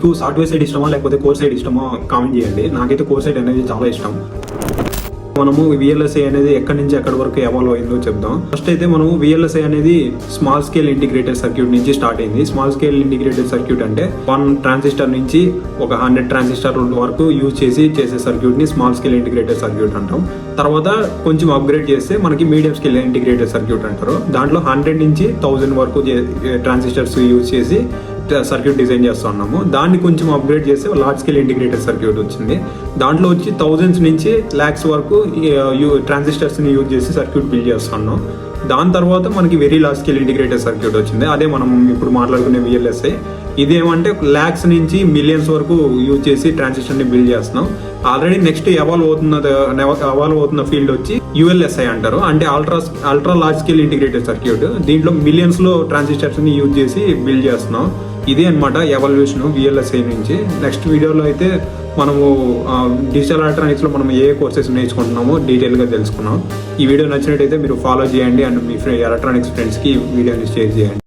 మీకు software side ఇష్టమా లేకపోతే కోర్ సైడ్ ఇష్టమా కామెంట్ చేయండి. నాకైతే కోర్ సైడ్ అనేది చాలా ఇష్టం. మనము VLSI అనేది ఎక్కడి నుంచి ఎక్కడి వరకు ఎవాల్వ్ అయిందో చెప్దాం. ఫస్ట్ అయితే మనము VLSI అనేది స్మాల్ స్కేల్ ఇంటిగ్రేటెడ్ సర్క్యూట్ నుంచి స్టార్ట్ అయింది. స్మాల్ స్కేల్ ఇంటిగ్రేటెడ్ సర్క్యూట్ అంటే 1 ట్రాన్సిస్టర్ నుంచి ఒక 100 ట్రాన్సిస్టర్ వరకు యూజ్ చేసే సర్క్యూట్ ని స్మాల్ స్కేల్ ఇంటిగ్రేటెడ్ సర్క్యూట్ అంటాం. తర్వాత కొంచెం అప్గ్రేడ్ చేస్తే మనకి మీడియం స్కేల్ ఇంటిగ్రేటెడ్ సర్క్యూట్ అంటారు. దాంట్లో 100 నుంచి 1000 వరకు ట్రాన్సిస్టర్స్ యూజ్ చేసి సర్క్యూట్ డిజైన్ చేస్తున్నాము. దాన్ని కొంచెం అప్గ్రేడ్ చేస్తే లార్జ్ స్కేల్ ఇంటిగ్రేటెడ్ సర్క్యూట్ వచ్చింది. దాంట్లో వచ్చి థౌజండ్స్ నుంచి లాక్స్ వరకు ట్రాన్సిస్టర్స్ ని యూజ్ చేసి సర్క్యూట్ బిల్డ్ చేస్తున్నాం. దాని తర్వాత మనకి very large scale integrated circuit వచ్చింది. అదే మనం ఇప్పుడు మాట్లాడుకునే VLSI. ఇదేమంటే లాక్స్ నుంచి మిలియన్స్ వరకు యూజ్ చేసి ట్రాన్సిస్టర్ ని బిల్డ్ చేస్తున్నాం. ఆల్రెడీ నెక్స్ట్ ఎవాల్వ్ అవుతున్న ఫీల్డ్ వచ్చి ULSI అంటారు. అంటే ultra large scale integrated circuit. దీంట్లో మిలియన్స్ లో ట్రాన్సిస్టర్స్ ని యూజ్ చేసి బిల్డ్ చేస్తున్నాం. ఇదే అనమాట ఎవల్యూషన్ VLSI నుంచి. నెక్స్ట్ వీడియోలో అయితే మనము డిజిటల్ ఎలక్ట్రానిక్స్ లో మనం ఏ కోర్సెస్ నేర్చుకుంటున్నామో డీటెయిల్ గా తెలుసుకున్నాం. ఈ వీడియో నచ్చినట్టయితే మీరు ఫాలో చేయండి అండ్ మీ ఎలక్ట్రానిక్స్ ఫ్రెండ్స్ కి వీడియోని షేర్ చేయండి.